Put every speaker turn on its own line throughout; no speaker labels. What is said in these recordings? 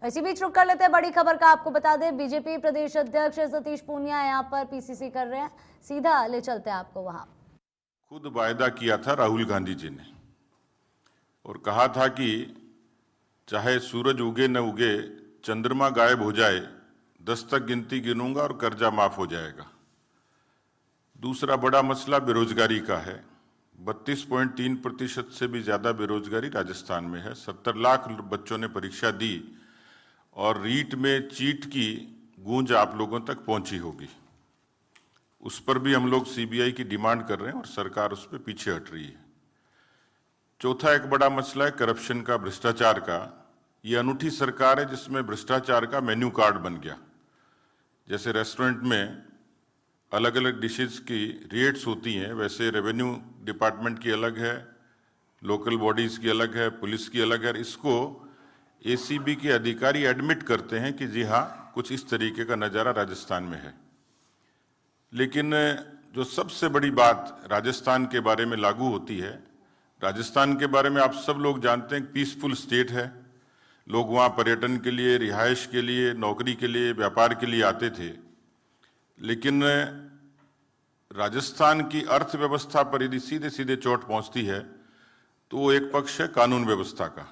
इसी बीच रुक कर लेते हैं बड़ी खबर का। आपको बता दें, बीजेपी प्रदेश अध्यक्ष सतीश पूनिया यहाँ पर पीसीसी कर रहे हैं। सीधा ले चलते हैं आपको वहां।
खुद वायदा किया था राहुल गांधी जी ने और कहा था कि चाहे सूरज उगे न उगे, चंद्रमा गायब हो जाए, 10 तक गिनती गिनूंगा और कर्जा माफ हो जाएगा। दूसरा बड़ा मसला बेरोजगारी का है। 32.3% से भी ज्यादा बेरोजगारी राजस्थान में है। 70 लाख बच्चों ने परीक्षा दी और रीट में चीट की गूंज आप लोगों तक पहुंची होगी। उस पर भी हम लोग सीबीआई की डिमांड कर रहे हैं और सरकार उस पर पीछे हट रही है। चौथा एक बड़ा मसला है करप्शन का, भ्रष्टाचार का। ये अनूठी सरकार है जिसमें भ्रष्टाचार का मेन्यू कार्ड बन गया। जैसे रेस्टोरेंट में अलग अलग डिशेस की रेट्स होती हैं, वैसे रेवेन्यू डिपार्टमेंट की अलग है, लोकल बॉडीज की अलग है, पुलिस की अलग है। इसको एसीबी के अधिकारी एडमिट करते हैं कि जी हाँ, कुछ इस तरीके का नज़ारा राजस्थान में है। लेकिन जो सबसे बड़ी बात राजस्थान के बारे में लागू होती है, राजस्थान के बारे में आप सब लोग जानते हैं, पीसफुल स्टेट है। लोग वहाँ पर्यटन के लिए, रिहाइश के लिए, नौकरी के लिए, व्यापार के लिए आते थे। लेकिन राजस्थान की अर्थव्यवस्था पर यदि सीधे सीधे चोट पहुंचती है तो वो एक पक्ष है कानून व्यवस्था का।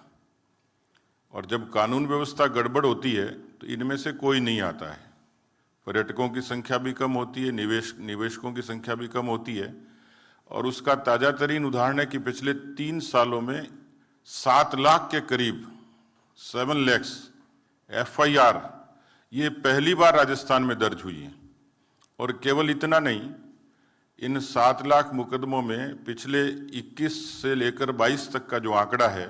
और जब कानून व्यवस्था गड़बड़ होती है तो इनमें से कोई नहीं आता है। पर्यटकों की संख्या भी कम होती है, निवेशकों की संख्या भी कम होती है। और उसका ताजा तरीन उदाहरण है कि पिछले 3 सालों में 7 लाख के करीब 7 lakhs FIR ये पहली बार राजस्थान में दर्ज हुई है। और केवल इतना नहीं, इन 7 लाख मुकदमों में पिछले 21 से लेकर 22 तक का जो आंकड़ा है,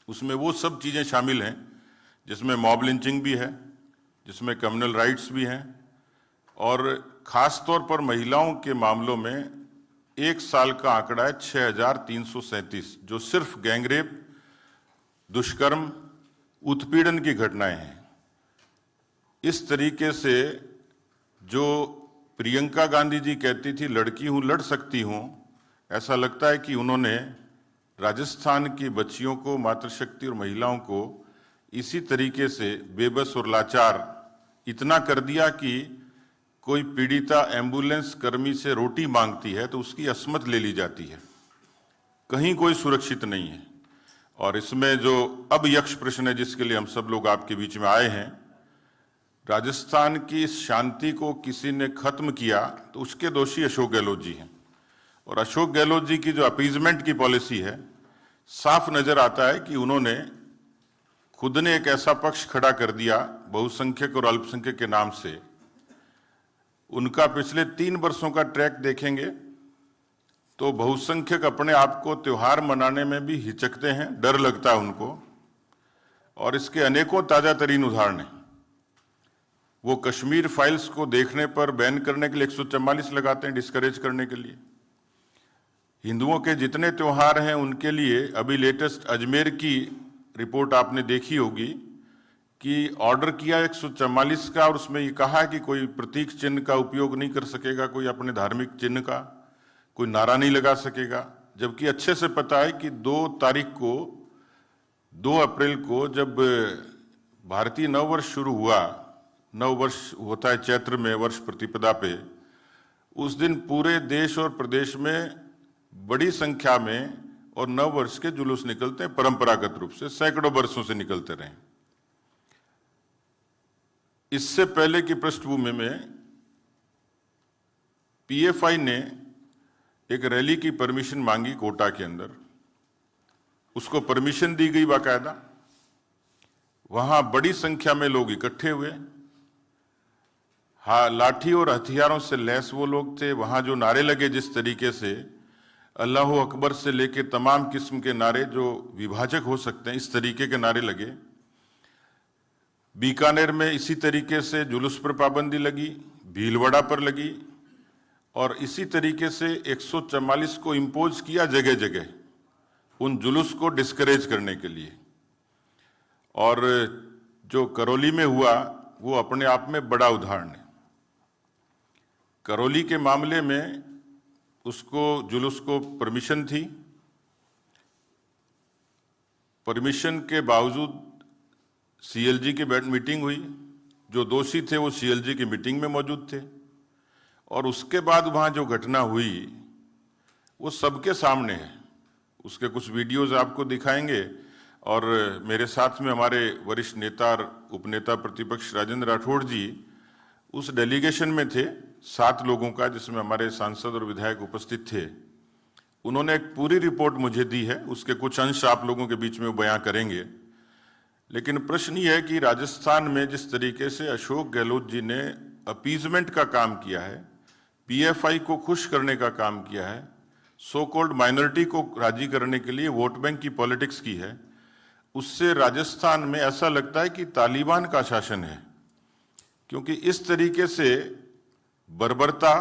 उसमें वो सब चीज़ें शामिल हैं जिसमें मॉब लिंचिंग भी है, जिसमें कम्युनल राइट्स भी हैं। और ख़ास तौर पर महिलाओं के मामलों में 1 साल का आंकड़ा है 6337, जो सिर्फ गैंगरेप, दुष्कर्म, उत्पीड़न की घटनाएं हैं। इस तरीके से जो प्रियंका गांधी जी कहती थी लड़की हूं लड़ सकती हूं, ऐसा लगता है कि उन्होंने राजस्थान की बच्चियों को, मातृशक्ति और महिलाओं को इसी तरीके से बेबस और लाचार इतना कर दिया कि कोई पीड़िता एम्बुलेंस कर्मी से रोटी मांगती है तो उसकी अस्मत ले ली जाती है। कहीं कोई सुरक्षित नहीं है। और इसमें जो अब यक्ष प्रश्न है जिसके लिए हम सब लोग आपके बीच में आए हैं, राजस्थान की इस शांति को किसी ने खत्म किया तो उसके दोषी अशोक गहलोत जी हैं। और अशोक गहलोत जी की जो अपीजमेंट की पॉलिसी है, साफ नजर आता है कि उन्होंने खुद ने एक ऐसा पक्ष खड़ा कर दिया बहुसंख्यक और अल्पसंख्यक के नाम से। उनका पिछले 3 वर्षों का ट्रैक देखेंगे तो बहुसंख्यक अपने आप को त्योहार मनाने में भी हिचकते हैं, डर लगता है उनको। और इसके अनेकों ताजा तरीन उदाहरण हैं। वो कश्मीर फाइल्स को देखने पर बैन करने के लिए 144 लगाते हैं, डिस्करेज करने के लिए। हिंदुओं के जितने त्योहार हैं उनके लिए अभी लेटेस्ट अजमेर की रिपोर्ट आपने देखी होगी कि ऑर्डर किया 144 का, और उसमें ये कहा कि कोई प्रतीक चिन्ह का उपयोग नहीं कर सकेगा, कोई अपने धार्मिक चिन्ह का कोई नारा नहीं लगा सकेगा। जबकि अच्छे से पता है कि 2 अप्रैल को जब भारतीय नववर्ष शुरू हुआ, नववर्ष होता है चैत्र में वर्ष प्रतिपदा पे, उस दिन पूरे देश और प्रदेश में बड़ी संख्या में और नववर्ष के जुलूस निकलते हैं, परंपरागत रूप से सैकड़ों वर्षों से निकलते रहे। इससे पहले की पृष्ठभूमि में पीएफआई ने एक रैली की परमिशन मांगी कोटा के अंदर, उसको परमिशन दी गई बाकायदा। वहां बड़ी संख्या में लोग इकट्ठे हुए। हाँ, लाठी और हथियारों से लैस वो लोग थे। वहां जो नारे लगे, जिस तरीके से अल्लाह अकबर से लेके तमाम किस्म के नारे जो विभाजक हो सकते हैं, इस तरीके के नारे लगे। बीकानेर में इसी तरीके से जुलूस पर पाबंदी लगी, भीलवाड़ा पर लगी। और इसी तरीके से 144 को इम्पोज किया जगह जगह उन जुलूस को डिस्करेज करने के लिए। और जो करौली में हुआ वो अपने आप में बड़ा उदाहरण है। करौली के मामले में उसको जुलूस को परमिशन थी, परमिशन के बावजूद सीएलजी की मीटिंग हुई, जो दोषी थे वो सीएलजी की मीटिंग में मौजूद थे, और उसके बाद वहां जो घटना हुई वो सबके सामने है। उसके कुछ वीडियोस आपको दिखाएंगे, और मेरे साथ में हमारे वरिष्ठ नेता और उपनेता प्रतिपक्ष राजेंद्र राठौड़ जी उस डेलीगेशन में थे, 7 लोगों का, जिसमें हमारे सांसद और विधायक उपस्थित थे। उन्होंने एक पूरी रिपोर्ट मुझे दी है, उसके कुछ अंश आप लोगों के बीच में वो बयां करेंगे। लेकिन प्रश्न ये है कि राजस्थान में जिस तरीके से अशोक गहलोत जी ने अपीजमेंट का काम किया है, पीएफआई को खुश करने का काम किया है, सो कॉल्ड माइनॉरिटी को राजी करने के लिए वोट बैंक की पॉलिटिक्स की है, उससे राजस्थान में ऐसा लगता है कि तालिबान का शासन है। क्योंकि इस तरीके से बर्बरता,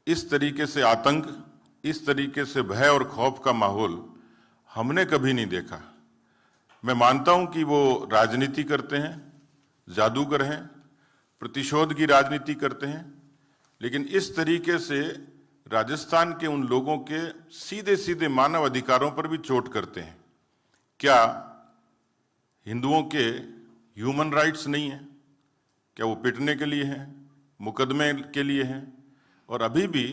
इस तरीके से आतंक, इस तरीके से भय और खौफ का माहौल हमने कभी नहीं देखा। मैं मानता हूं कि वो राजनीति करते हैं, जादूगर हैं, प्रतिशोध की राजनीति करते हैं, लेकिन इस तरीके से राजस्थान के उन लोगों के सीधे सीधे मानव अधिकारों पर भी चोट करते हैं। क्या हिंदुओं के ह्यूमन राइट्स नहीं है? क्या वो पिटने के लिए हैं, मुकदमे के लिए हैं? और अभी भी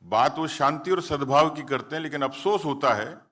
बात वो शांति और सद्भाव की करते हैं, लेकिन अफसोस होता है